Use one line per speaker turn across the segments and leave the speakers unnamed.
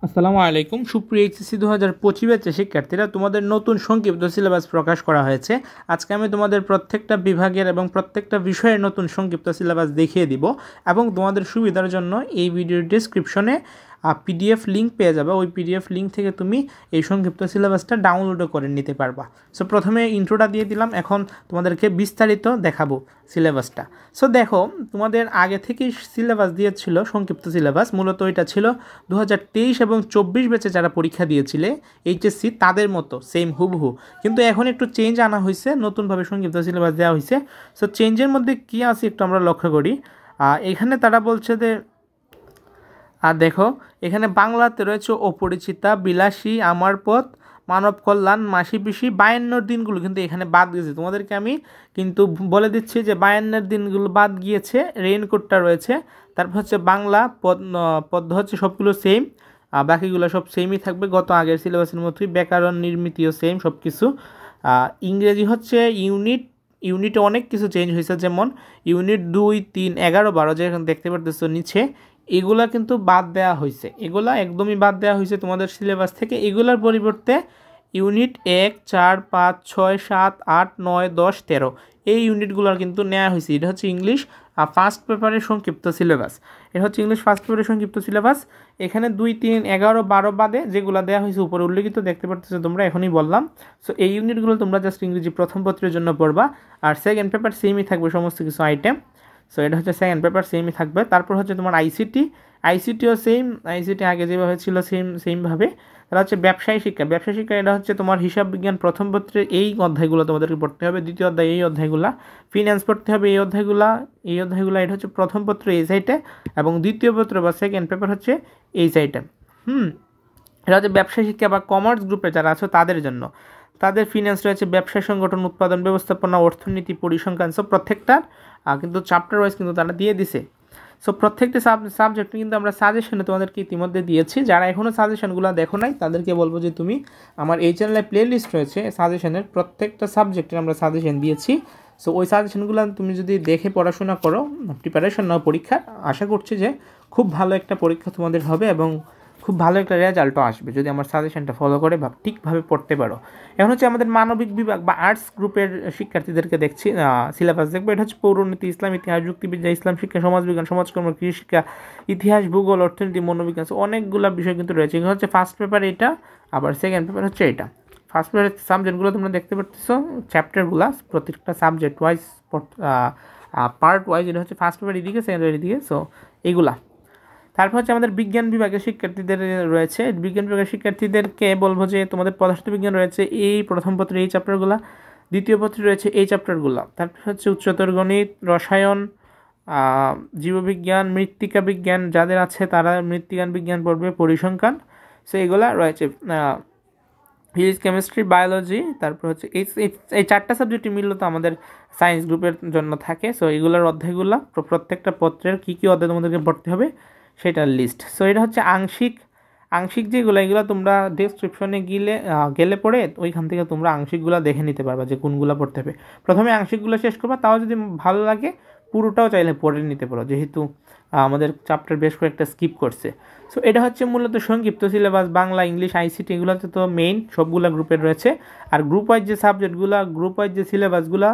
আসসালামু আলাইকুম সুপ্রিয় এইচএসসি 2025 ব্যাচের শিক্ষার্থীরা, তোমাদের নতুন সংক্ষিপ্ত সিলেবাস প্রকাশ করা হয়েছে। আজকে আমি তোমাদের প্রত্যেকটা বিভাগের এবং প্রত্যেকটা বিষয়ের নতুন সংক্ষিপ্ত সিলেবাস দেখিয়ে দিব এবং তোমাদের সুবিধার জন্য এই ভিডিওর ডেসক্রিপশনে পিডিএফ লিঙ্ক পেয়ে যাবে। ওই পিডিএফ লিঙ্ক থেকে তুমি এই সংক্ষিপ্ত সিলেবাসটা ডাউনলোডও করে নিতে পারবা। সো প্রথমে ইন্ট্রোটা দিয়ে দিলাম, এখন তোমাদেরকে বিস্তারিত দেখাবো সিলেবাসটা। সো দেখো, তোমাদের আগে থেকেই সিলেবাস দিয়েছিল সংক্ষিপ্ত সিলেবাস, মূলত এটা ছিল 2023 এবং 24 ব্যাচে যারা পরীক্ষা দিয়েছিলে এইচএসসি তাদের মতো সেম হুবহু, কিন্তু এখন একটু চেঞ্জ আনা হয়েছে, নতুনভাবে সংক্ষিপ্ত সিলেবাস দেওয়া হয়েছে। সো চেঞ্জের মধ্যে কী আছে একটু আমরা লক্ষ্য করি। এখানে তারা বলছে যে দেখো, এখানে বাংলাতে রয়েছে অপরিচিতা, বিলাসী, আমার পথ, মানব কল্যাণ, মাসি পিসি, 52 দিনগুলো কিন্তু এখানে বাদ গিয়েছে। তোমাদেরকে আমি কিন্তু বলে দিচ্ছি যে 52 দিনগুলো বাদ গিয়েছে। রেইনকোটটা রয়েছে, তারপর হচ্ছে বাংলা পদ্য হচ্ছে সবগুলো সেম, বাকিগুলো সব সেমই থাকবে গত আগের সিলেবাসের মতোই। ব্যাকরণ নির্মিতিও সেম সব কিছু। ইংরেজি হচ্ছে ইউনিটে অনেক কিছু চেঞ্জ হয়েছে, যেমন ইউনিট 2, 3, 11, 12 যেখানে দেখতে পারতেছো নিচে, এগুলা কিন্তু বাদ দেওয়া হয়েছে। এগুলা একদমই বাদ দেওয়া হয়েছে তোমাদের সিলেবাস থেকে। এগুলার পরিবর্তে ইউনিট 1, 4, 5, 6, 7, 8, 9, 10, 13 এই ইউনিটগুলোর কিন্তু নেওয়া হয়েছে। এটা হচ্ছে ইংলিশ ফার্স্ট পেপারের সংক্ষিপ্ত সিলেবাস। এটা হচ্ছে ইংলিশ ফার্স্ট পেপারের সংক্ষিপ্ত সিলেবাস। এখানে 2, 3, 11, 12 বাদে যেগুলো দেওয়া হয়েছে উপরে উল্লেখিত দেখতে পারতেছো তোমরা, এখনই বললাম। সো এই ইউনিটগুলো তোমরা জাস্ট ইংরেজি প্রথম পত্রের জন্য পড়বা, আর সেকেন্ড পেপার সেমই থাকবে সমস্ত কিছু আইটেম। সো এটা হচ্ছে সেকেন্ড পেপার সেমই থাকবে। তারপর হচ্ছে তোমার আইসিটিও সেম, আইসিটি আগে যেভাবে ছিল সেমভাবে। তারা হচ্ছে ব্যবসায়ী শিক্ষা, এটা হচ্ছে তোমার হিসাব বিজ্ঞান প্রথম পত্রের এই অধ্যায়গুলো তোমাদেরকে পড়তে হবে। দ্বিতীয় অধ্যায় এই অধ্যায়গুলো, ফিনান্স পড়তে হবে এই অধ্যায়গুলো এটা হচ্ছে প্রথম পত্র এই সাইডে, এবং দ্বিতীয় পত্র বা সেকেন্ড পেপার হচ্ছে এই সাইডে। এটা হচ্ছে ব্যবসায়ী শিক্ষা বা কমার্স গ্রুপে যারা আছে তাদের জন্য। তাদের ফিনান্স রয়েছে, ব্যবসায় সংগঠন, উৎপাদন ব্যবস্থাপনা, অর্থনীতি, পরিসংখ্যান। সব প্রত্যেকটার কিন্তু চ্যাপ্টার ওয়াইজ কিন্তু তারা দিয়ে দিছে। সো প্রত্যেকটা সাবজেক্ট কিন্তু আমরা সাজেশনে তোমাদেরকে ইতিমধ্যে দিয়েছি। যারা এখনও সাজেশনগুলো দেখো নাই তাদেরকে বলবো যে তুমি আমার এই চ্যানেলে প্লে লিস্ট রয়েছে সাজেশনের, প্রত্যেকটা সাবজেক্টের আমরা সাজেশন দিয়েছি। সো ওই সাজেশনগুলো তুমি যদি দেখে পড়াশোনা করো, প্রিপারেশন নাও পরীক্ষার, আশা করছি যে খুব ভালো একটা পরীক্ষা তোমাদের হবে এবং খুব ভালো একটা রেজাল্টও আসবে যদি আমার সাজেশনটা ফলো করে ঠিকভাবে পড়তে পারো। এখন হচ্ছে আমাদের মানবিক বিভাগ বা আর্টস গ্রুপের শিক্ষার্থীদেরকে দেখছি সিলেবাস দেখবো। এটা হচ্ছে পৌরনীতি, ইসলাম ইতিহাস, যুক্তিবিদ্যা, ইসলাম শিক্ষা, সমাজবিজ্ঞান, সমাজকর্ম, কৃষি শিক্ষা, ইতিহাস, ভূগোল, অর্থনীতি, মনোবিজ্ঞান। অনেকগুলো বিষয় কিন্তু রয়েছে। এগুলো হচ্ছে ফার্স্ট পেপার এটা, আবার সেকেন্ড পেপার হচ্ছে এটা। ফার্স্ট পেপারের সাবজেক্টগুলো তোমরা দেখতে পারতেছো, চ্যাপ্টারগুলো প্রত্যেকটা সাবজেক্ট ওয়াইজ পার্ট ওয়াইজ। এটা হচ্ছে ফার্স্ট পেপার এদিকে, সেকেন্ড পেপার এদিকে। সো এইগুলা। তারপর হচ্ছে আমাদের বিজ্ঞান বিভাগের শিক্ষার্থীদের রয়েছে। বিজ্ঞান বিভাগের শিক্ষার্থীদেরকে বলবো যে তোমাদের পদার্থবিজ্ঞান রয়েছে এই প্রথম পত্রে এই চ্যাপ্টারগুলো, দ্বিতীয় পত্রে রয়েছে এই চ্যাপ্টারগুলো। তারপর হচ্ছে উচ্চতর গণিত, রসায়ন, জীববিজ্ঞান, মৃত্তিকা বিজ্ঞান যাদের আছে তারা মৃত্তিকান বিজ্ঞান পড়বে, পরিসংখ্যান। সো এগুলা রয়েছে, ফিজিক্স, কেমিস্ট্রি, বায়োলজি। তারপর হচ্ছে এই 4টা সাবজেক্টই মূলত আমাদের সায়েন্স গ্রুপের জন্য থাকে। সো এগুলোর অধ্যায়গুলো প্রত্যেকটা পত্রের কী কী অধ্যায় তোমাদেরকে পড়তে হবে সেটার লিস্ট। সো এটা হচ্ছে আংশিক যেগুলো, এগুলো তোমরা ডেসক্রিপশনে গেলে পরে ওইখান থেকে তোমরা আংশিকগুলো দেখে নিতে পারবা যে কোনগুলো পড়তে হবে। প্রথমে আংশিকগুলো শেষ করবা, তাও যদি ভালো লাগে পুরোটাও চাইলে পড়ে নিতে পারো, যেহেতু আমাদের চ্যাপ্টার বেশ কয়েকটা স্কিপ করছে। সো এটা হচ্ছে মূলত সংক্ষিপ্ত সিলেবাস। বাংলা, ইংলিশ, আইসিটি এগুলোতে তো মেইন সবগুলো গ্রুপের রয়েছে। আর গ্রুপ ওয়াইজ যে সাবজেক্টগুলো, গ্রুপ ওয়াইজ যে সিলেবাসগুলো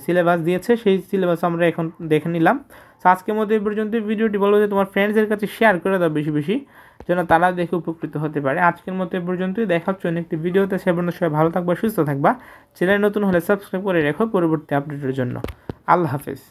সিলেবাস দিয়েছে সেই সিলেবাস আমরা এখন দেখে নিলাম। সো আজকের মধ্যে এই পর্যন্ত ভিডিওটি বলবো যে তোমার ফ্রেন্ডসদের কাছে শেয়ার করে দাও বেশি বেশি, যেন তারা দেখে উপকৃত হতে পারে। আজকের মতো এই পর্যন্তই, দেখা হচ্ছে অন্য একটি ভিডিওতে। সে পর্যন্ত সবাই ভালো থাকবা, সুস্থ থাকবা। চ্যানেল নতুন হলে সাবস্ক্রাইব করে রেখো পরবর্তী আপডেটের জন্য। আল্লাহ হাফেজ।